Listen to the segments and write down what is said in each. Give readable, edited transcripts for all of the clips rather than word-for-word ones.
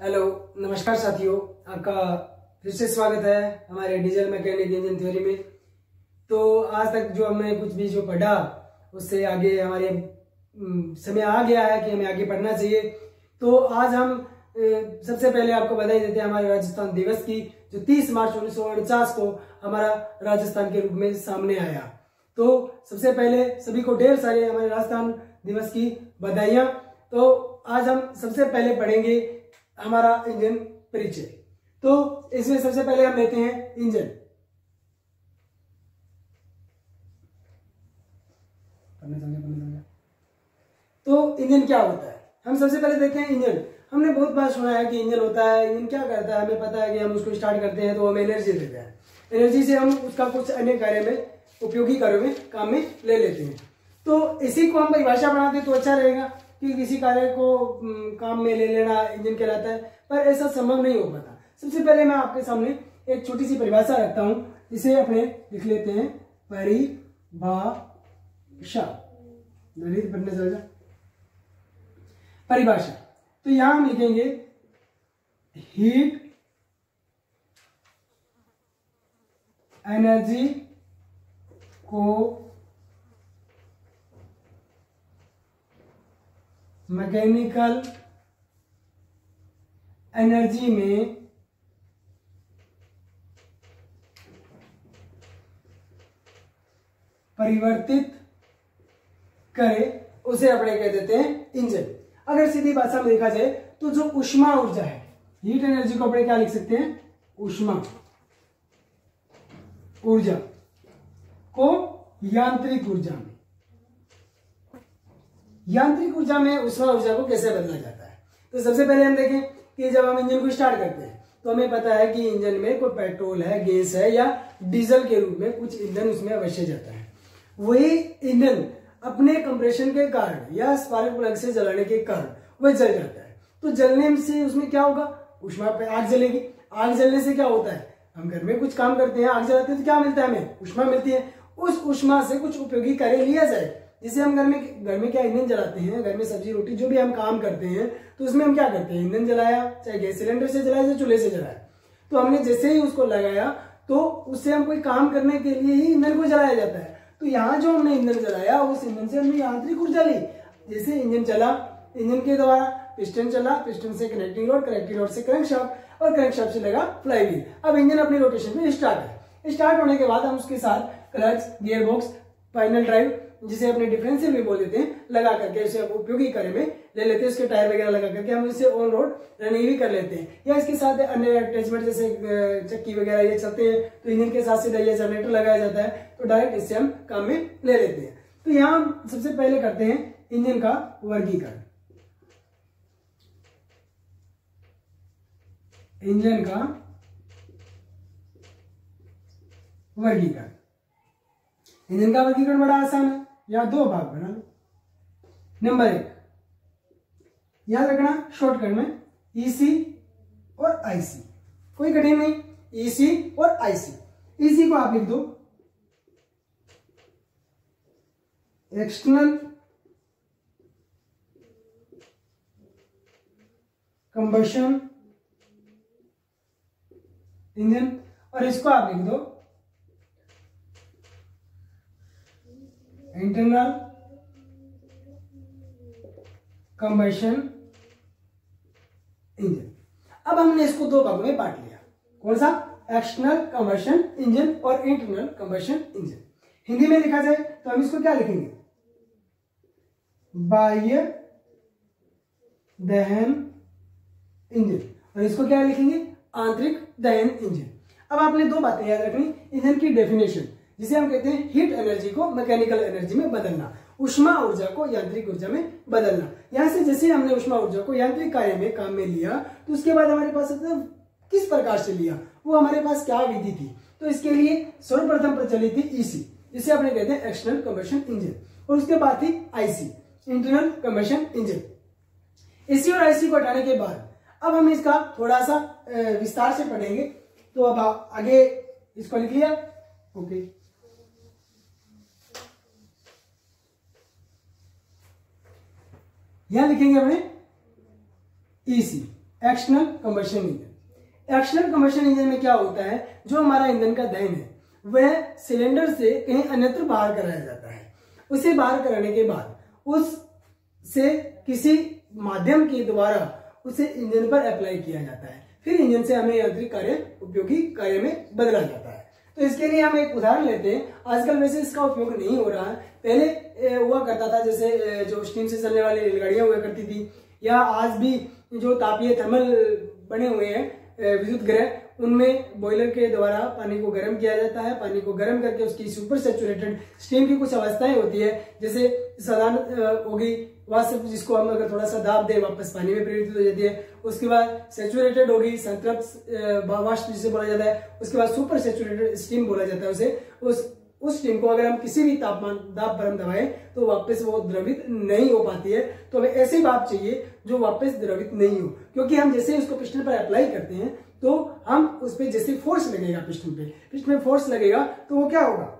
Hello, नमस्कार साथियों, आपका फिर से स्वागत है हमारे डीजल मैकेनिक इंजन थ्योरी में। तो आज तक जो हमने कुछ भी जो पढ़ा उससे आगे हमारे समय आ गया है कि हमें आगे पढ़ना चाहिए। तो आज हम सबसे पहले आपको बधाई देते हैं हमारे राजस्थान दिवस की, जो 30 मार्च 1949 को हमारा राजस्थान के रूप में सामने आया। तो सबसे पहले सभी को ढेर सारे हमारे राजस्थान दिवस की बधाइयां। तो आज हम सबसे पहले पढ़ेंगे हमारा इंजन परिचय। तो इसमें सबसे पहले हम लेते हैं इंजन। तो इंजन क्या होता है, हम सबसे पहले देखते हैं इंजन। हमने बहुत बार सुना है कि इंजन होता है, इंजन क्या करता है, हमें पता है कि हम उसको स्टार्ट करते हैं तो हमें एनर्जी देता है। एनर्जी से हम उसका कुछ अन्य कार्य में, उपयोगी कार्यों में, काम में ले लेते हैं। तो इसी को हम परिभाषा बनाते तो अच्छा रहेगा कि किसी कार्य को काम में ले लेना इंजन कहलाता है, पर ऐसा संभव नहीं हो पाता। सबसे पहले मैं आपके सामने एक छोटी सी परिभाषा रखता हूं, जिसे अपने लिख लेते हैं परिभाषा। पढ़ने चल जा परिभाषा। तो यहां हम लिखेंगे हीट एनर्जी को मैकेनिकल एनर्जी में परिवर्तित करे, उसे अपने कह देते हैं इंजन। अगर सीधी भाषा में देखा जाए तो जो ऊष्मा ऊर्जा है, हीट एनर्जी को अपने क्या लिख सकते हैं, ऊष्मा ऊर्जा को यांत्रिक ऊर्जा में, यांत्रिक ऊर्जा में ऊष्मा ऊर्जा को कैसे बदला जाता है। तो सबसे पहले हम देखें कि जब हम इंजन को स्टार्ट करते हैं तो हमें पता है कि इंजन में कोई पेट्रोल है, गैस है या डीजल के रूप में कुछ ईंधन उसमें अवश्य जाता है। वही ईंधन अपने कंप्रेशन के कारण या स्पार्क प्लग से जलाने के कारण वह जल जाता है। तो जलने से उसमें क्या होगा, ऊष्मा पे आग जलेगी। आग जलने से क्या होता है, हम घर में कुछ काम करते हैं, आग जलाते हैं तो क्या मिलता है, हमें ऊष्मा मिलती है। उस ऊष्मा से कुछ उपयोगी कार्य लिया जाए, जिसे हम घर में क्या ईंधन जलाते हैं, घर में सब्जी रोटी जो भी हम काम करते हैं तो उसमें हम क्या करते हैं, ईंधन जलाया, चाहे गैस सिलेंडर से जलाया चाहे चूल्हे से जलाया। तो हमने जैसे ही उसको लगाया तो उससे हम कोई काम करने के लिए ही ईंधन को जलाया जाता है। तो यहाँ जो हमने ईंधन जलाया उस ईंधन से हमने यांत्रिक ऊर्जा ली। जैसे इंजन चला, इंजन के द्वारा पिस्टन चला, पिस्टन से कनेक्टिंग रोड, कनेक्टिंग रोड से क्रैंकशाफ्ट और क्रैंकशाफ्ट से लगा फ्लाईव्हील। अब इंजन अपनी रोटेशन में स्टार्ट है। स्टार्ट होने के बाद हम उसके साथ क्लच, गियरबॉक्स, फाइनल ड्राइव, जिसे अपने डिफरेंशियल भी बोल देते हैं, लगा करके उसे उपयोगी कार्य में ले लेते हैं। उसके टायर वगैरह लगा करके हम इसे ऑन रोड रनिंग भी कर लेते हैं, या इसके साथ अन्य अटैचमेंट जैसे चक्की वगैरह ये चलते हैं तो इंजन के साथ सीधा ये जनरेटर लगाया जाता है, तो डायरेक्ट इससे हम काम में ले लेते हैं। तो यहाँ हम सबसे पहले करते हैं इंजन का वर्गीकरण। इंजन का वर्गीकरण, इंजन का वर्गीकरण बड़ा आसान है, यहां दो भाग बना लो। नंबर 1, याद रखना शॉर्टकट में ईसी और आईसी, कोई कठिन नहीं, ईसी और आईसी। ईसी को आप लिख दो एक्सटर्नल कंबशन इंजन, और इसको आप लिख दो इंटरनल कंबशन इंजन। अब हमने इसको दो भागों में बांट लिया, कौन सा, एक्सटर्नल कंबशन इंजन और इंटरनल कंबशन इंजन। हिंदी में लिखा जाए तो हम इसको क्या लिखेंगे, बाह्य दहन इंजन, और इसको क्या लिखेंगे, आंतरिक दहन इंजन। अब आपने दो बातें याद रखनी, इंजन की डेफिनेशन, जिसे हम कहते हैं हीट एनर्जी को मैकेनिकल एनर्जी में बदलना, ऊष्मा ऊर्जा को यांत्रिक ऊर्जा में बदलना। यहां से जैसे हमने ऊष्मा ऊर्जा को यांत्रिक कार्य में काम में लिया तो उसके बाद हमारे पास किस प्रकार से लिया, वो हमारे पास क्या विधि थी। तो इसके लिए सर्वप्रथम प्रचलित थी ईसी, जिसे अपने कहते हैं एक्सटर्नल कंबशन इंजन, और उसके बाद थी IC, internal combustion engine. AC और आईसी को हटाने के बाद अब हम इसका थोड़ा सा विस्तार से पढ़ेंगे। तो अब आगे इसको लिख लिया, ओके। यहां लिखेंगे अपने EC, external combustion engine. External combustion engine में क्या होता है, जो हमारा ईंधन का दहन है वह सिलेंडर से कहीं अन्यत्र बाहर कराया जाता है। उसे बाहर कराने के बाद उससे किसी माध्यम के द्वारा उसे इंजन पर अप्लाई किया जाता है, फिर इंजन से हमें यांत्रिक कार्य उपयोगी कार्य में बदला जाता है। तो इसके लिए हम एक उदाहरण लेते हैं। आजकल वैसे इसका उपयोग नहीं हो रहा है, पहले हुआ करता था, जैसे जो स्टीम से चलने वाली रेलगाड़ियां हुआ करती थी, या आज भी जो तापीय थर्मल बने हुए हैं विद्युत ग्रह, उनमें बॉयलर के द्वारा पानी को गर्म किया जाता है। पानी को गर्म करके उसकी सुपर सैचुरेटेड स्टीम की कुछ अवस्थाएं होती है, जैसे साधारण होगी वाष्प, जिसको हम अगर थोड़ा सा दाब दे वापस पानी में परिवर्तित हो जाती है। उसके बाद सैचुरेटेड होगी, संतृप्त वाष्प जिसे बोला जाता है। उसके बाद सुपर सैचुरेटेड स्टीम बोला जाता है उसे। उस स्टीम को अगर हम किसी भी तापमान दाब पर हम दबाएं तो वापस वो द्रवित नहीं हो पाती है। तो हमें ऐसी भाप चाहिए जो वापस द्रवित नहीं हो, क्योंकि हम जैसे उसको पिस्टन पर अप्लाई करते हैं तो हम उस पर जैसे फोर्स लगेगा, पिस्टन में फोर्स लगेगा तो वो क्या होगा,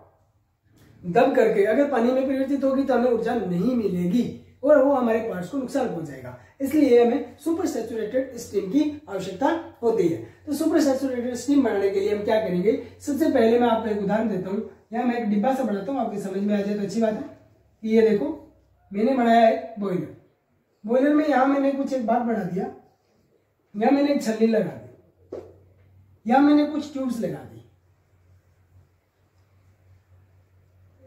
दब करके अगर पानी में परिवर्तित होगी तो हमें ऊर्जा नहीं मिलेगी और वो हमारे पार्ट्स को नुकसान पहुंचाएगा। इसलिए हमें सुपर सैचुरेटेड स्टीम की आवश्यकता होती है। तो सुपर सैचुरेटेड स्टीम बनाने के लिए हम क्या करेंगे, सबसे पहले मैं आपको एक उदाहरण देता हूँ। यहाँ मैं एक डिब्बा सा बनाता हूँ, आपकी समझ में आ जाए तो अच्छी बात है। ये देखो मैंने बनाया है बॉयलर। बॉयलर में यहाँ मैंने कुछ एक भाग बना दिया, यहाँ मैंने एक छलनी लगा दी, यहाँ मैंने कुछ ट्यूब्स लगा दी,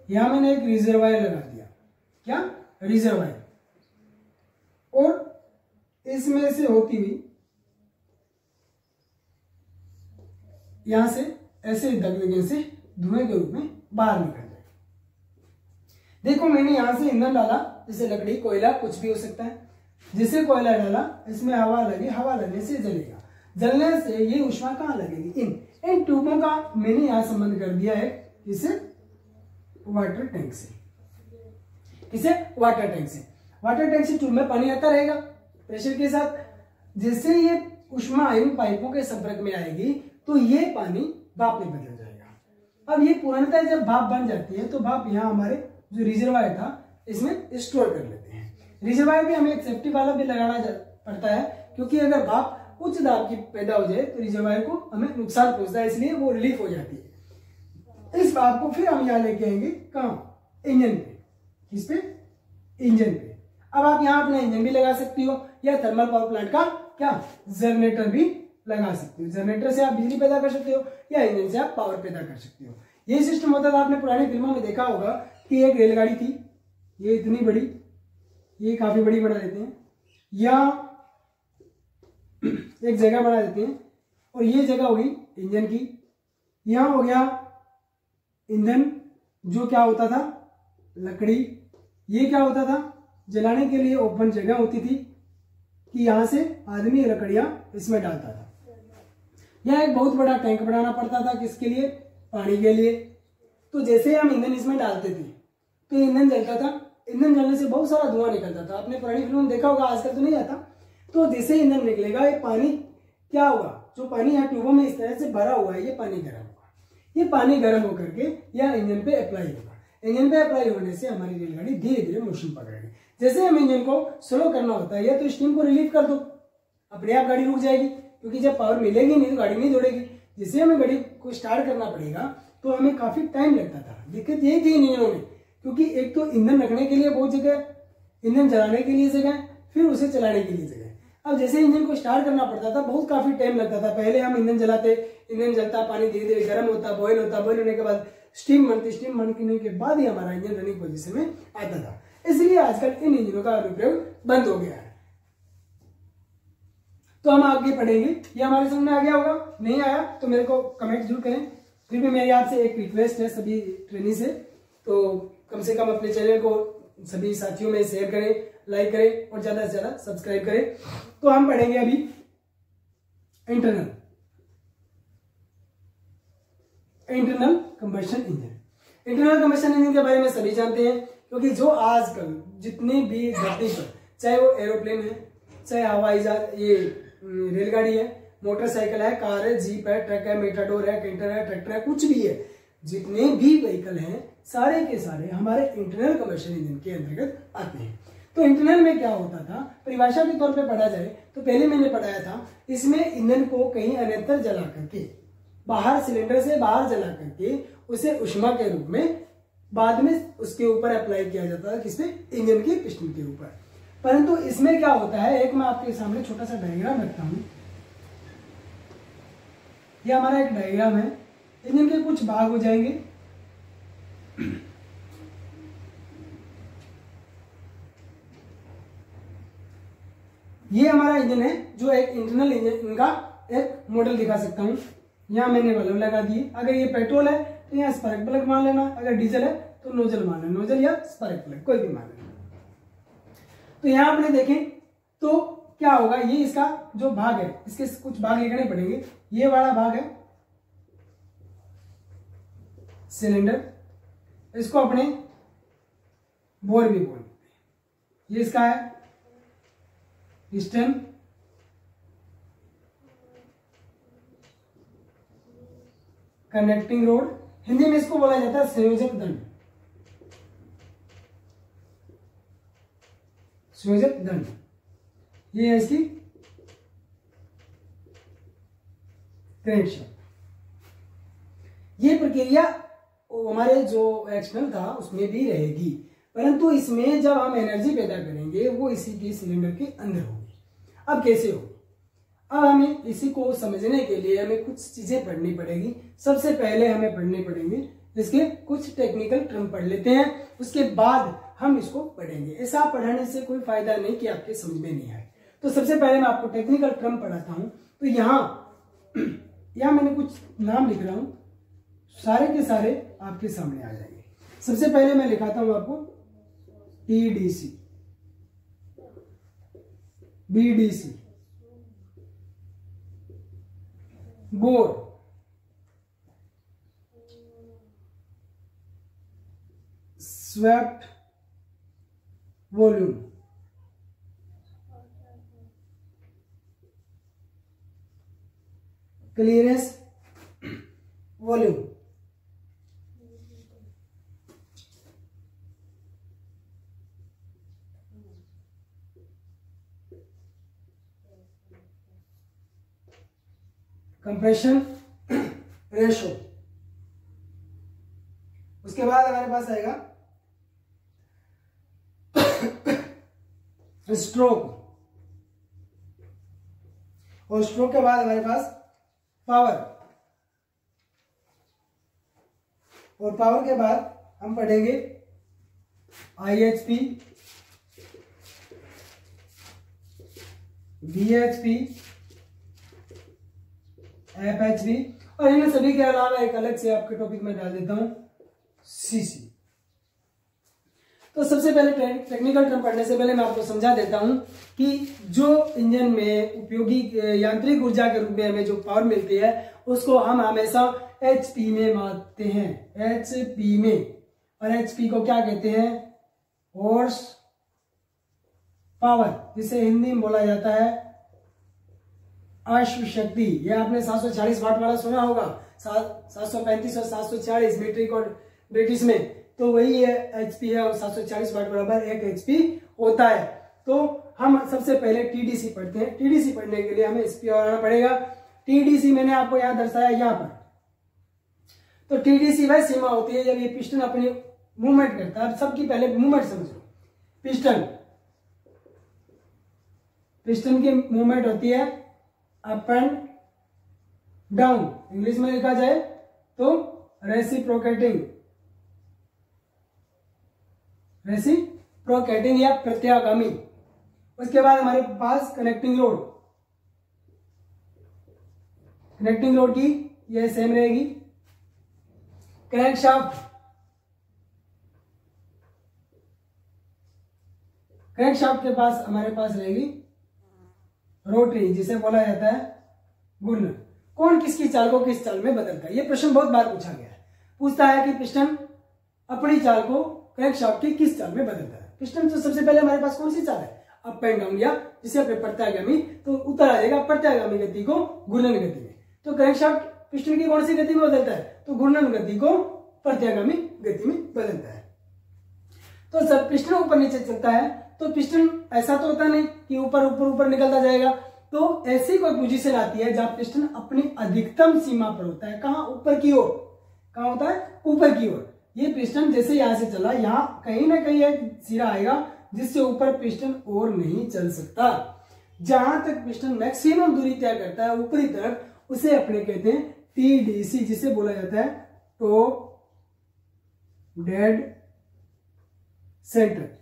यहाँ मैंने एक रिजर्वायर लगा दिया। क्या, रिजर्वायर। और इसमें से होती हुई यहां से ऐसे दगदगे से धुएं के रूप में बाहर निकल जाए। देखो मैंने यहां से ईंधन डाला, जैसे लकड़ी, कोयला, कुछ भी हो सकता है। जैसे कोयला डाला, इसमें हवा लगी, हवा लगने से जलेगा। जलने से ये ऊष्मा कहां लगेगी, इन ट्यूबों का मैंने यहां संबंध कर दिया है किसे, वाटर टैंक से। किसे, वाटर टैंक से। वाटर टैंक से ट्यूब में पानी आता रहेगा प्रेशर के साथ। जैसे ये ऊष्मा इन पाइपों के संपर्क में आएगी तो ये पानी भाप में बदल जाएगा। अब ये पूर्णतः जब भाप बन जाती है तो भाप यहाँ हमारे जो रिजर्वायर था इसमें स्टोर कर लेते हैं। रिजर्वायर में हमें एक सेफ्टी वाला भी लगाना पड़ता है, क्योंकि अगर भाप उच्च दाब की पैदा हो जाए तो रिजर्वायर को हमें नुकसान पहुंचता है, इसलिए वो रिलीफ हो जाती है। इस भाप को फिर हम यहाँ लेके आएंगे कहाँ, इंजन पे। किस पे, इंजन पे। अब आप यहाँ अपना इंजन भी लगा सकती हो, या थर्मल पावर प्लांट का क्या, जनरेटर भी लगा सकते हो। जनरेटर से आप बिजली पैदा कर सकते हो या इंजन से आप पावर पैदा कर सकते हो। ये सिस्टम होता था, आपने पुरानी फिल्मों में देखा होगा कि एक रेलगाड़ी थी, ये इतनी बड़ी, ये काफी बड़ी बना देते हैं, या एक जगह बना देते हैं, और ये जगह होगी इंजन की। यहां हो गया ईंधन, जो क्या होता था, लकड़ी। ये क्या होता था, जलाने के लिए ओपन जगह होती थी कि यहां से आदमी लकड़ियां इसमें डालता था। यह एक बहुत बड़ा टैंक बनाना पड़ता था, किसके लिए, पानी के लिए। तो जैसे हम ईंधन इसमें डालते थे तो ईंधन जलता था। ईंधन जलने से बहुत सारा धुआं निकलता था, आपने पुरानी फिल्म में देखा होगा, आजकल तो नहीं आता। तो जैसे ईंधन निकलेगा, ये पानी क्या होगा, जो पानी यहाँ ट्यूबों में इस तरह से भरा हुआ है, ये पानी गर्म होगा। ये पानी गर्म होकर के यह इंजन पे अप्लाई होगा। इंजन पे अप्लाई होने से हमारी रेलगाड़ी धीरे धीरे मोशन पकड़ेगी। जैसे हम इंजन को स्लो करना होता है, या तो स्टीम को रिलीव कर दो, अपने आप गाड़ी रुक जाएगी, क्योंकि जब पावर मिलेगी नहीं तो गाड़ी नहीं दौड़ेगी। जिससे हमें गाड़ी को स्टार्ट करना पड़ेगा तो हमें काफी टाइम लगता था। दिक्कत यही थी इन इंजनों में, क्योंकि एक तो ईंधन रखने के लिए बहुत जगह, ईंधन जलाने के लिए जगह, फिर उसे चलाने के लिए जगह। अब जैसे इंजन को स्टार्ट करना पड़ता था, बहुत काफी टाइम लगता था। पहले हम ईंधन जलाते, ईंधन जलता, पानी धीरे धीरे गर्म होता, बॉयल होता, बॉयल होने के बाद स्टीम बनती, स्टीम बनने के बाद ही हमारा इंजन रनिंग पोजीशन में आता था। इसलिए आजकल इन इंजनों का अनुप्रयोग बंद हो गया है। तो हम आगे पढ़ेंगे। ये हमारे समझ में आ गया होगा, नहीं आया तो मेरे को कमेंट जरूर करें। फिर भी मेरी आपसे एक रिक्वेस्ट है सभी ट्रेनी से, तो कम से कम अपने चैनल को सभी साथियों में शेयर करें, लाइक करें और ज्यादा से ज्यादा सब्सक्राइब करें। तो हम पढ़ेंगे अभी internal combustion engine. Internal combustion engine के बारे में सभी जानते हैं, क्योंकि जो आजकल जितनी भी धरती पर, चाहे वो एरोप्लेन है, चाहे हवाई जहाज, ये रेलगाड़ी है, मोटरसाइकिल है, कार है, जीप है, ट्रक है, मेटाडोर है, कैंटर है, ट्रैक्टर है, कुछ भी है, जितने भी व्हीकल हैं सारे के सारे हमारे इंटरनल कंबशन इंजन के अंतर्गत आते हैं। तो इंटरनल में क्या होता था, परिभाषा के तौर पे पढ़ा जाए तो पहले मैंने पढ़ाया था, इसमें ईंधन को कहीं अन्यत्र जला करके, बाहर सिलेंडर से बाहर जला करके उसे ऊष्मा के रूप में बाद में उसके ऊपर अप्लाई किया जाता था, किसमें, इंजन के पिस्टन के ऊपर। परंतु इसमें क्या होता है, एक मैं आपके सामने छोटा सा डायग्राम रखता हूं। यह हमारा एक डायग्राम है, इंजन के कुछ भाग हो जाएंगे। ये हमारा इंजन है, जो एक इंटरनल इंजन, इनका एक मॉडल दिखा सकता हूं। यहां मैंने बल्ब लगा दिए। अगर ये पेट्रोल है तो यहाँ स्पार्क प्लग मान लेना, अगर डीजल है तो नोजल मान लेना, नोजल या स्पार्क प्लग कोई भी मान लेना। तो यहाँ आपने देखें तो क्या होगा, ये इसका जो भाग है, इसके कुछ भाग लिखने पड़ेंगे। ये वाला भाग है सिलेंडर, इसको अपने बोर भी बोलते हैं। ये इसका है पिस्टन, कनेक्टिंग रोड, हिंदी में इसको बोला जाता है संयोजक दंड, संयोजक दंड। ये है इसकी क्रैंकशाफ्ट। ये प्रक्रिया हमारे जो एक्सटर्नल था उसमें भी रहेगी, परंतु इसमें जब हम एनर्जी पैदा करेंगे वो इसी के सिलेंडर के अंदर होगी। अब कैसे होगी, अब हमें इसी को समझने के लिए हमें कुछ चीजें पढ़नी पड़ेगी। सबसे पहले हमें पढ़ने पड़ेंगे इसके कुछ टेक्निकल टर्म पढ़ लेते हैं, उसके बाद हम इसको पढ़ेंगे। ऐसा पढ़ाने से कोई फायदा नहीं कि आपके समझ में नहीं आए। तो सबसे पहले मैं आपको टेक्निकल टर्म पढ़ाता हूं। तो यहां मैंने कुछ नाम लिख रहा हूं, सारे के सारे आपके सामने आ जाएंगे। सबसे पहले मैं लिखाता हूं आपको TDC, BDC, bore, swept volume, clearance volume, compression ratio. उसके बाद हमारे पास आएगा स्ट्रोक, और स्ट्रोक के बाद हमारे पास पावर, और पावर के बाद हम पढ़ेंगे IHP, VHP, FHP, और इन सभी के अलावा एक अलग से आपके टॉपिक में डाल देता हूं CC। तो सबसे पहले टेक्निकल टर्म पढ़ने से पहले मैं आपको समझा देता हूं कि जो इंजन में उपयोगी यांत्रिक ऊर्जा के रूप में हमें जो पावर मिलती है उसको हम हमेशा HP में मापते हैं, HP में। और HP को क्या कहते हैं, हॉर्स पावर, जिसे हिंदी में बोला जाता है अश्व शक्ति। ये आपने 740 वाट वाला सुना होगा, 735 और 740 मीट्रिक और ब्रिटिश में, तो वही है HP है, और 740 वाट बराबर 1 HP होता है। तो हम सबसे पहले TDC पढ़ते हैं। TDC पढ़ने के लिए हमें SP और आना पड़ेगा। TDC मैंने आपको यहां दर्शाया यहां पर। तो TDC वह सीमा होती है जब ये पिस्टन अपनी मूवमेंट करता है। अब सबकी पहले मूवमेंट समझो। पिस्टन की मूवमेंट होती है अप एंड डाउन, इंग्लिश में लिखा जाए तो रेसिप्रोकेटिंग या प्रत्यागामी। उसके बाद हमारे पास कनेक्टिंग रोड की यह सेम रहेगी। क्रैंकशाफ्ट के पास हमारे पास रहेगी रोटरी, जिसे बोला जाता है घूर्णन। कौन किसकी चाल को किस चाल में बदलता है, यह प्रश्न बहुत बार पूछा गया है। पूछता है कि पिस्टन अपनी चाल को क्रैंकशाफ्ट की किस चाल में बदलता है। पिस्टन तो सबसे पहले हमारे पास कौन सी चाल है, अप एंड डाउन, या जिसे अपने प्रत्यागामी, तो उत्तर आ जाएगा प्रत्यागामी गति को घूर्णन गति में। तो क्रैंकशाफ्ट पिस्टन की कौन सी गति में बदलता है, तो घूर्णन गति को प्रत्यागामी गति में बदलता है। तो जब पिस्टन ऊपर नीचे चलता है तो पिस्टन ऐसा तो होता नहीं कि ऊपर ऊपर ऊपर निकलता जाएगा, तो ऐसी कोई पोजीशन आती है जहां पिस्टन अपनी अधिकतम सीमा पर होता है। कहां? ऊपर की ओर। कहां होता है? ऊपर की ओर। ये पिस्टन जैसे यहां से चला, यहां कहीं ना कहीं एक सिरा आएगा जिससे ऊपर पिस्टन और नहीं चल सकता। जहां तक पिस्टन मैक्सिमम दूरी तय करता है ऊपरी तरफ, उसे अपने कहते हैं टीडीसी, जिसे बोला जाता है टॉप डेड सेंटर।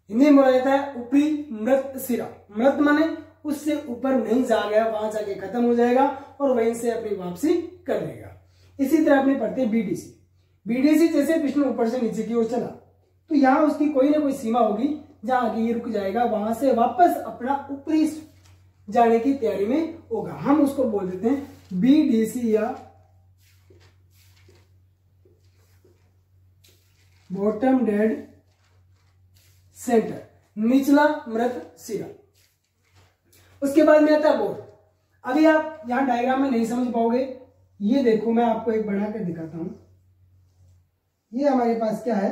हिंदी में बोला जाता है ऊपरी मृत सिरा। मृत माने उससे ऊपर नहीं जा गया, वहां जाके खत्म हो जाएगा और वहीं से अपनी वापसी कर लेगा। इसी तरह अपने पढ़ते हैं बीडीसी। बीडीसी जैसे पिस्टन ऊपर से नीचे की ओर चला, तो यहाँ उसकी कोई ना कोई सीमा होगी जहां आगे ये रुक जाएगा, वहां से वापस अपना ऊपरी जाने की तैयारी में होगा। हम उसको बोल देते हैं बीडीसी या बॉटम डेड सेंटर, निचला मृत सिरा। उसके बाद में आता है बोर्ड। अभी आप यहां डायग्राम में नहीं समझ पाओगे, ये देखो मैं आपको एक बनाकर दिखाता हूं। ये हमारे पास क्या है?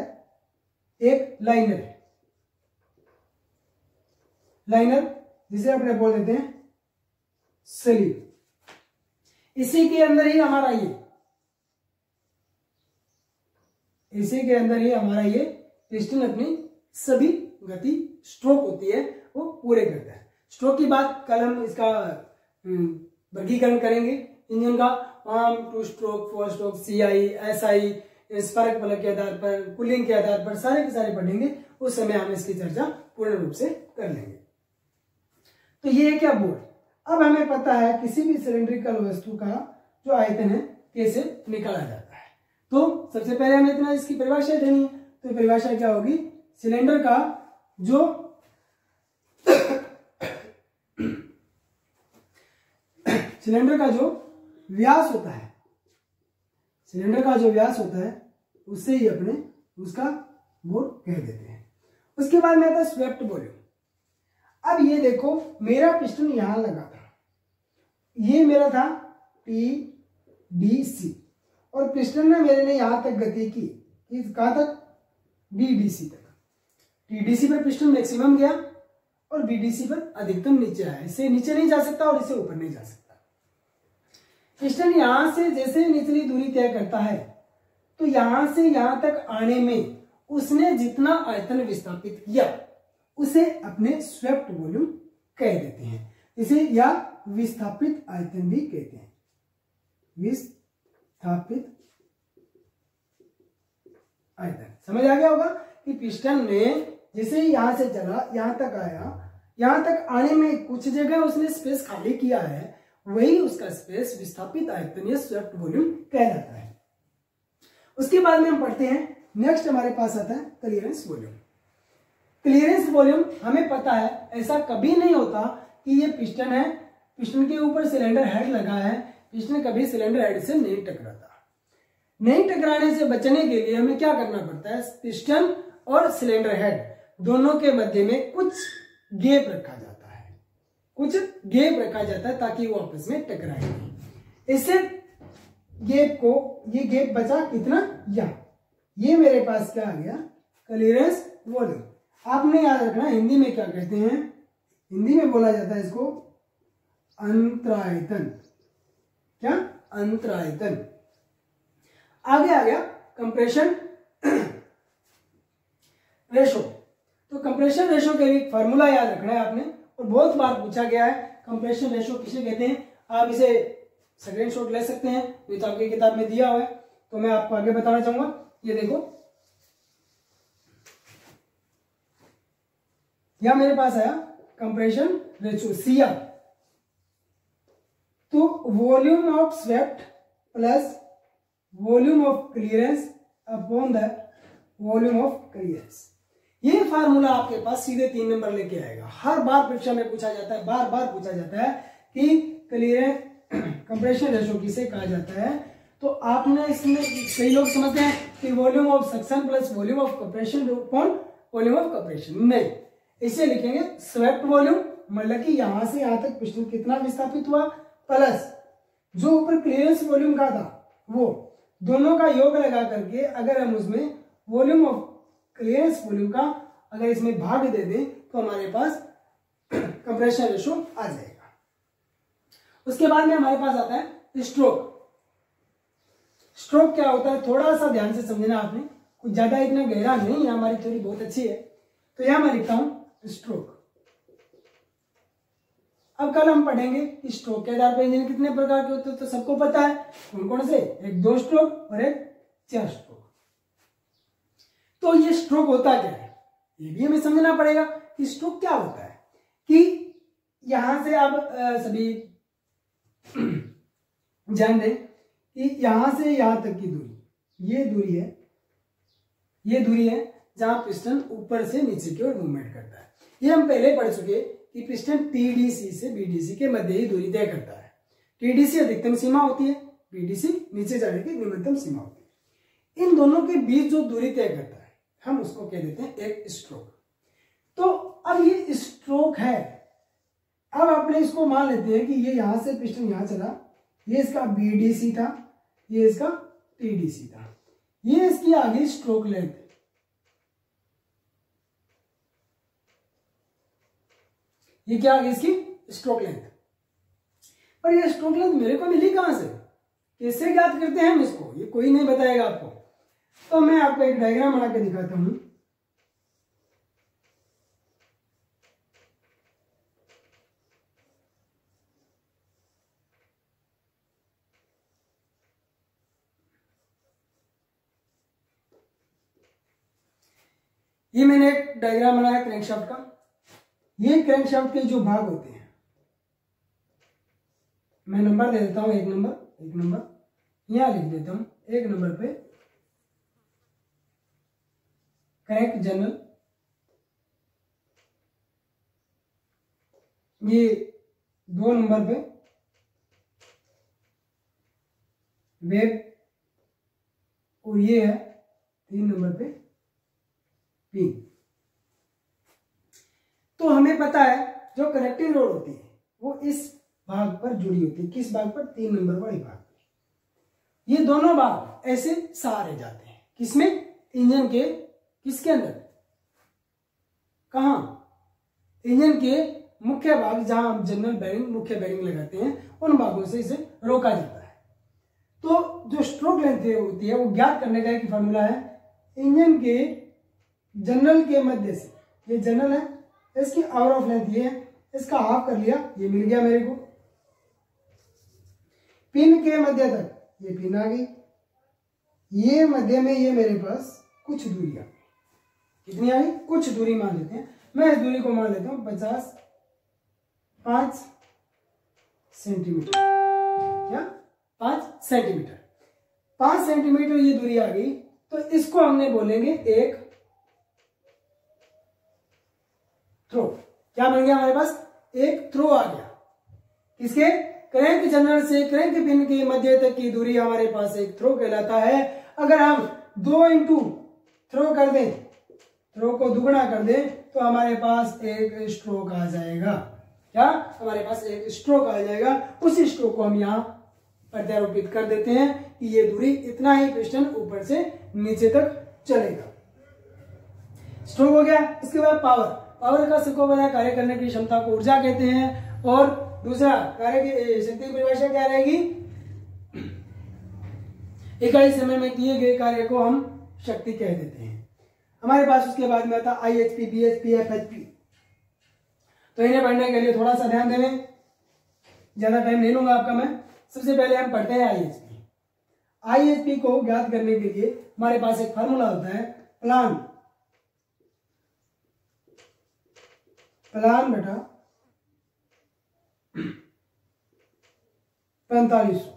एक लाइनर है, लाइनर जिसे अपने बोल देते हैं स्लीव। इसी के अंदर ही हमारा ये पिस्टन अपनी सभी गति स्ट्रोक होती है वो पूरे करता है। स्ट्रोक की बात कल हम इसका वर्गीकरण करेंगे इंजन का। हम 2 stroke, 4 stroke, CI, SI, spark plug के आधार पर, कूलिंग के आधार पर सारे के सारे पढ़ेंगे। उस समय हम इसकी चर्चा पूर्ण रूप से कर लेंगे। तो ये है क्या? बोर्ड। अब हमें पता है किसी भी सिलेंड्रिकल वस्तु का जो आयतन है कैसे निकाला जाता है। तो सबसे पहले हमें इतना इसकी परिभाषा देनी है। तो परिभाषा क्या होगी? सिलेंडर का जो व्यास होता है, सिलेंडर का जो व्यास होता है उससे ही अपने उसका बोर कह देते हैं। उसके बाद में आता है स्वेप्ट वॉल्यूम। अब ये देखो मेरा पिस्टन यहां लगा था, ये मेरा था टीडीसी, और पिस्टन ने मेरे ने यहां तक गति की, कहां तक? बीडीसी तक। टीडीसी पर पिस्टन मैक्सिमम गया और बीडीसी पर अधिकतम नीचे आया। इससे नीचे नहीं जा सकता और इससे ऊपर नहीं जा सकता। पिस्टन यहां से जैसे निचली दूरी तय करता है, तो यहां से यहां तक आने में उसने जितना आयतन विस्थापित किया उसे अपने स्वेप्ट वॉल्यूम कह देते हैं। इसे या विस्थापित आयतन भी कहते हैं। विस्थापित आयतन समझ आ गया होगा कि पिस्टन ने जैसे यहां से चला, यहां तक आया, यहां तक आने में कुछ जगह उसने स्पेस खाली किया है, वही उसका स्पेस विस्थापित आयतन या स्वेप्ट वॉल्यूम कहलाता है। उसके बाद में हम पढ़ते हैं, नेक्स्ट हमारे पास आता है क्लियरेंस वॉल्यूम। क्लियरेंस वॉल्यूम हमें पता है ऐसा कभी नहीं होता कि ये पिस्टन है, पिस्टन के ऊपर सिलेंडर हेड लगा है, पिस्टन कभी सिलेंडर हेड से नहीं टकराता। नहीं टकराने से बचने के लिए हमें क्या करना पड़ता है? पिस्टन और सिलेंडर हेड दोनों के मध्य में कुछ गैप रखा जाता है, कुछ गैप रखा जाता है ताकि वो आपस में टकराए नहीं। इससे गैप को, ये गैप बचा कितना? ये मेरे पास क्या आ गया? Clearance volume. आपने याद रखना हिंदी में क्या कहते हैं? हिंदी में बोला जाता है इसको अंतरायतन। क्या? अंतरायतन। आगे आ गया कंप्रेशन रेशो। तो कंप्रेशन रेशो के लिए फॉर्मूला याद रखना है आपने, और बहुत बार पूछा गया है कंप्रेशन रेशो किसे कहते हैं। आप इसे स्क्रीनशॉट ले सकते हैं, ये तो आपकी किताब में दिया हुआ है, तो मैं आपको आगे बताना चाहूंगा। ये देखो, यहां मेरे पास आया कंप्रेशन रेशो सीआर। तो volume of swept plus volume of clearance upon the volume of clearance. ये फार्मूला आपके पास सीधे 3 नंबर लेके आएगा। हर बार परीक्षा में पूछा जाता है, बार बार पूछा जाता है कि क्लियरेंस कंप्रेशन रेशो किसे कहा जाता है। तो आपने इसमें कई लोग समझते हैं कि volume of suction plus volume of compression upon volume of compression. नहीं, इसे लिखेंगे स्वेप्ट वॉल्यूम, मतलब कि यहां से यहां तक पिस्टन कितना विस्थापित हुआ, प्लस जो ऊपर क्लियरेंस वॉल्यूम का था वो, दोनों का योग लगा करके अगर हम उसमें वॉल्यूम ऑफ क्लियरेंस वॉल्यूम का अगर इसमें भाग दे दें तो हमारे पास कंप्रेशन रेशो आ जाएगा। उसके बाद में हमारे पास आता है स्ट्रोक। स्ट्रोक क्या होता है, थोड़ा सा ध्यान से समझना आपने, कुछ ज्यादा इतना गहरा नहीं है, हमारी थ्योरी बहुत अच्छी है। तो यहां मैं लिखता हूं स्ट्रोक। अब कल हम पढ़ेंगे कि स्ट्रोक के आधार पर इंजन कितने प्रकार के होते हैं, तो सबको पता है कौन कौन से, एक 2 स्ट्रोक और एक 4 स्ट्रोक। तो ये स्ट्रोक होता क्या है, ये भी हमें समझना पड़ेगा कि स्ट्रोक क्या होता है। कि यहां से अब सभी जान दें कि यहां से यहां तक की दूरी, ये दूरी है, ये दूरी है जहां पिस्टन ऊपर से नीचे की ओर मूवमेंट करता है। ये हम पहले पढ़ चुके कि पिस्टन टीडीसी से बीडीसी के मध्य ही दूरी तय करता है। टीडीसी अधिकतम सीमा होती है, बीडीसी नीचे जाने की न्यूनतम सीमा होती है। इन दोनों के बीच जो दूरी तय करता है हम उसको कह देते हैं एक स्ट्रोक। तो अब ये स्ट्रोक है, अब आपने इसको मान लेते हैं कि ये यहां से पिस्टन यहां चला, ये इसका बीडीसी था, ये इसका टीडीसी था, ये इसकी आगे स्ट्रोक लेंथ, ये क्या आगे इसकी स्ट्रोक लेंथ। पर ये स्ट्रोक लेंथ मेरे को मिली कहां से, कैसे ज्ञात करते हैं हम इसको, ये कोई नहीं बताएगा आपको। तो मैं आपको एक डायग्राम बना के दिखाता हूं। ये मैंने एक डायग्राम बनाया क्रैंकशाफ्ट का। ये क्रैंकशाफ्ट के जो भाग होते हैं, मैं नंबर दे देता हूं, एक नंबर यहां लिख देता हूं। एक नंबर पे क्रैंक जर्नल, ये 2 नंबर पे वेब, और ये है 3 नंबर पे पिन। तो हमें पता है जो कनेक्टिंग रोड होती है वो इस भाग पर जुड़ी होती है, किस भाग पर, 3 नंबर वाली भाग पर। ये दोनों भाग ऐसे सहारे जाते हैं, किसमें, इंजन के, किसके अंदर, कहां, इंजन के मुख्य भाग, जहां हम जनरल बेरिंग, मुख्य बेरिंग लगाते हैं, उन भागों से इसे रोका जाता है। तो जो स्ट्रोक लेंथ होती है वो ज्ञात करने का एक फॉर्मूला है, इंजन के जनरल के मध्य से, ये जनरल है, इसकी आवर ऑफ लेंथ ये है, इसका हाफ कर लिया, ये मिल गया मेरे को। पिन के मध्य तक ये पिन आ गई, ये मध्य में ये मेरे पास कुछ दूरी आ गई, कितनी आ गई, कुछ दूरी मान लेते हैं। मैं इस दूरी को मान लेता हूं 5 सेंटीमीटर, क्या 5 सेंटीमीटर, 5 सेंटीमीटर ये दूरी आ गई। तो इसको हमने बोलेंगे एक थ्रो। क्या बन गया हमारे पास, एक थ्रो आ गया, किसके, क्रैंक जनरल से क्रैंक पिन के मध्य तक की दूरी हमारे पास एक थ्रो कहलाता है। अगर हम 2 इंटू थ्रो कर दें, थ्रो को दुगुना कर दें, तो हमारे पास एक स्ट्रोक आ जाएगा। क्या, हमारे पास एक स्ट्रोक आ जाएगा। उसी स्ट्रोक को हम यहां प्रत्यारोपित कर देते हैं कि ये दूरी इतना ही पिस्टन ऊपर से नीचे तक चलेगा। स्ट्रोक हो गया। इसके बाद पावर, पावर का सबको पता है कार्य करने की क्षमता को ऊर्जा कहते हैं। और दूसरा कार्य की शक्ति की परिभाषा क्या रहेगी, इकाई समय में किए गए कार्य को हम शक्ति कह देते हैं। हमारे पास उसके बाद में आता IHP, BHP, FHP। तो इन्हें पढ़ने के लिए थोड़ा सा ध्यान देने, ज्यादा टाइम नहीं लूंगा आपका मैं। सबसे पहले हम पढ़ते हैं IHP। IHP को ज्ञात करने के लिए हमारे पास एक फार्मूला होता है, प्लान बटा 4500,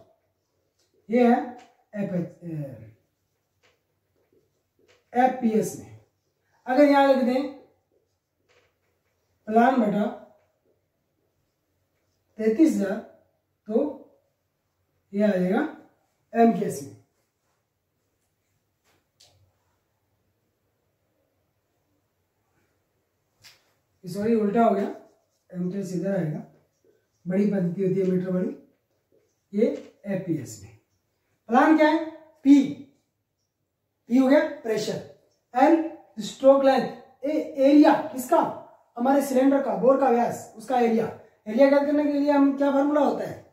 ये है FPS में। अगर यहां लिख दें प्लान बटा 33,000, तो ये आ जाएगा MKS में। सॉरी उल्टा हो गया, MKS इधर आएगा, बड़ी पद्धति होती है मीटर बड़ी, ये FPS में। प्लान क्या है, P हो गया pressure, L stroke length, area किसका, हमारे सिलेंडर का, बोर का व्यास, उसका एरिया ज्ञात करने के लिए हम क्या फार्मूला होता है,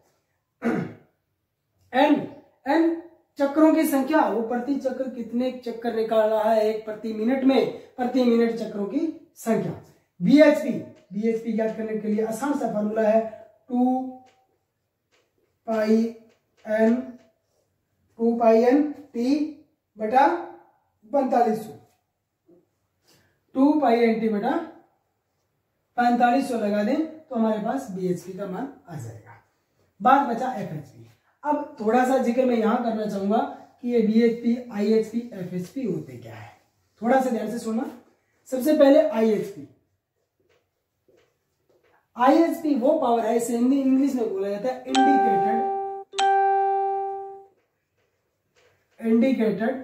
एन चक्रों की संख्या, वो प्रति चक्र कितने चक्कर निकाल रहा है एक प्रति मिनट में, प्रति मिनट चक्रों की संख्या। बीएचपी ज्ञात करने के लिए आसान सा फार्मूला है 2πn t बटा 4500, 2πn t बटा 4500 लगा दें तो हमारे पास बीएचपी का मान आ जाएगा। बात बचा एफएचपी। अब थोड़ा सा जिक्र मैं यहां करना चाहूंगा कि ये बीएचपी, आईएचपी, एफएचपी होते क्या है, थोड़ा सा ध्यान से सुनना। सबसे पहले आईएचपी वो पावर है, इसे हिंदी इंग्लिश में बोला जाता है इंडिकेटेड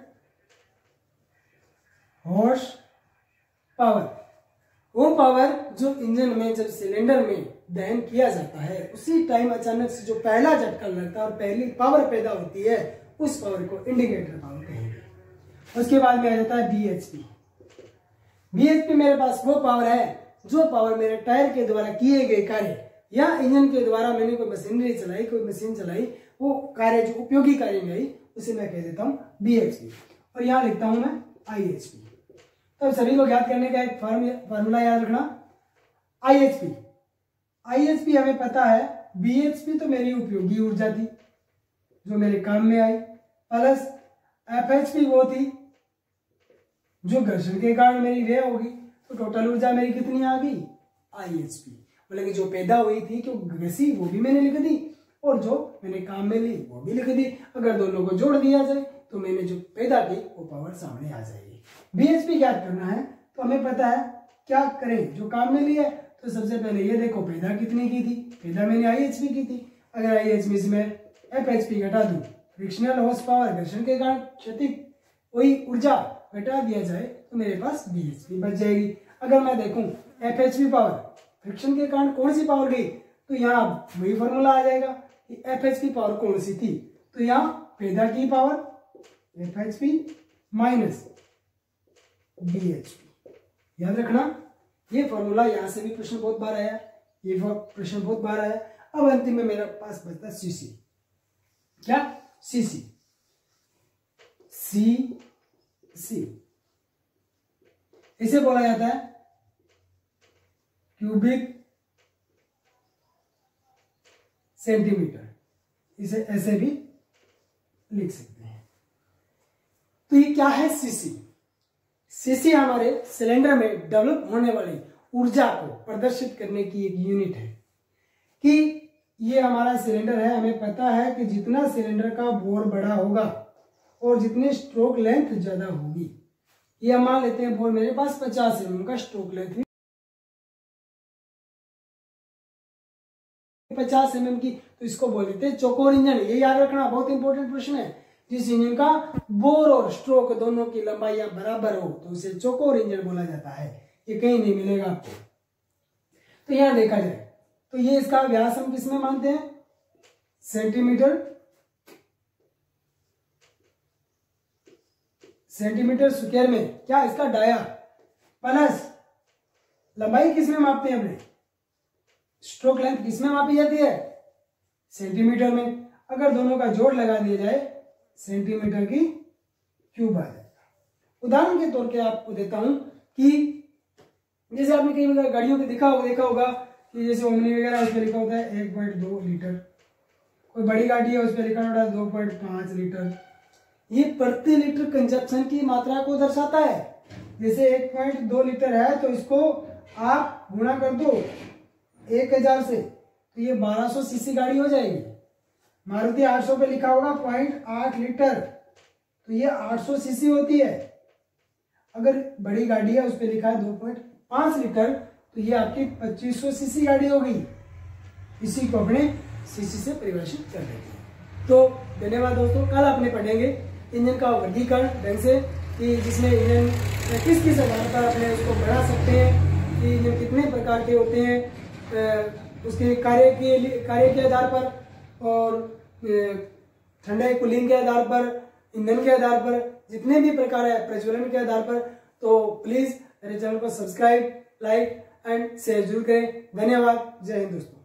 हॉर्स पावर। वो पावर जो इंजन में जब सिलेंडर में दहन किया जाता है उसी टाइम अचानक से जो पहला झटका लगता है और पहली पावर पैदा होती है, उस पावर को इंडिकेटर पावर कहेंगे। उसके बाद में आ जाता है बीएचपी मेरे पास वो पावर है जो पावर मेरे टायर के द्वारा किए गए कार्य या इंजन के द्वारा मैंने कोई मशीनरी चलाई, कोई मशीन चलाई, वो कार्य जो उपयोगी कार्य में आई उसे मैं कह देता हूं बीएचपी, और यहां लिखता हूं मैं आईएचपी। तो सभी को याद करने का एक फार्मूला याद रखना, आईएचपी हमें पता है, बीएचपी तो मेरी उपयोगी ऊर्जा थी जो मेरे काम में आई, प्लस एफएचपी वो थी जो घर्षण के कारण मेरी व्यय होगी, तो टोटल ऊर्जा मेरी कितनी आ गई, आईएचपी। मतलब कि जो पैदा हुई थी, जो घसी वो भी मैंने लिख दी और जो मैंने काम में ली वो भी लिख दी। अगर दोनों को जोड़ दिया जाए तो मैंने जो पैदा की वो पावर सामने आ जाएगी। बीएचपी ज्ञात करना है तो हमें पता है क्या करें, जो काम में लिया तो सबसे पहले ये देखो पैदा कितनी की थी, पैदा मैंने आईएचपी की थी। अगर आईएचपी से मैं एफएचपी घटा दूं, फ्रिक्शनल हॉर्स पावर, घर्षण के कारण क्षति वही ऊर्जा घटा दिया जाए तो मेरे पास बीएचपी बच जाएगी। अगर मैं देखूं एफएचपी पावर, फ्रिक्शन के कारण कौन सी पावर गई, तो यहाँ वही फॉर्मूला आ जाएगा कि एफएचपी पावर कौन सी थी, तो यहाँ पैदा की पावर एफएचपी माइनस बीएचपी। याद रखना ये फॉर्मूला, यहां से भी प्रश्न बहुत बार आया, ये प्रश्न बहुत बार आया। अब अंतिम में मेरे पास बचता सीसी। क्या, सीसी, इसे बोला जाता है क्यूबिक सेंटीमीटर, इसे ऐसे भी लिख सकते हैं। तो ये क्या है, सीसी हमारे सिलेंडर में डेवलप होने वाली ऊर्जा को प्रदर्शित करने की एक यूनिट है। कि ये हमारा सिलेंडर है, हमें पता है कि जितना सिलेंडर का बोर बड़ा होगा और जितनी स्ट्रोक लेंथ ज्यादा होगी, ये हम मान लेते हैं बोर मेरे पास 50 mm का स्ट्रोक लेंथ 50 mm की, तो इसको बोल देते हैं चौकोर इंजन। ये याद रखना, बहुत इंपॉर्टेंट प्रश्न है। जिस इंजन का बोर और स्ट्रोक दोनों की लंबाई बराबर हो तो उसे चौकोर इंजन बोला जाता है। ये कहीं नहीं मिलेगा आपको। तो यहां देखा जाए तो ये इसका व्यास हम किसमें मानते हैं, सेंटीमीटर स्क्वायर में। क्या, इसका डाया प्लस लंबाई किसमें मापते हैं हमने, स्ट्रोक लेंथ किसमें मापी जाती है, सेंटीमीटर में। अगर दोनों का जोड़ लगा दिया जाए सेंटीमीटर की क्यूब आ जाएगा। उदाहरण के तौर पे आपको देता हूं कि जैसे आपने कई गाड़ियों पे देखा होगा कि जैसे ओमनी वगैरह उस पर लिखा होता है 1.2 लीटर, कोई बड़ी गाड़ी है उस पर लिखा होता है 2.5 लीटर। ये प्रति लीटर कंजप्शन की मात्रा को दर्शाता है। जैसे 1.2 लीटर है तो इसको आप गुणा कर दो 1000 से, तो ये 1200 सीसी गाड़ी हो जाएगी। मारुति 800 पे लिखा होगा 0.8 लीटर, तो ये 800 सीसी होती है। अगर बड़ी गाड़ी है उस पर लिखा है 2.5 लीटर, तो ये आपकी 2500 सीसी गाड़ी होगी। इसी को अपने सीसी से परिभाषित कर देते हैं। तो धन्यवाद दोस्तों, कल अपने पढ़ेंगे इंजन का वर्गीकरण ढंग से, कि जिसमें इंजन किस किस आधार पर अपने उसको बढ़ा सकते हैं, कि इंजन कितने प्रकार के होते हैं, उसके कार्य के आधार पर और ठंडे कूलिंग के आधार पर, ईंधन के आधार पर, जितने भी प्रकार है प्रज्वलन के आधार पर। तो प्लीज मेरे चैनल को सब्सक्राइब, लाइक एंड शेयर जरूर करें। धन्यवाद। जय हिंद दोस्तों।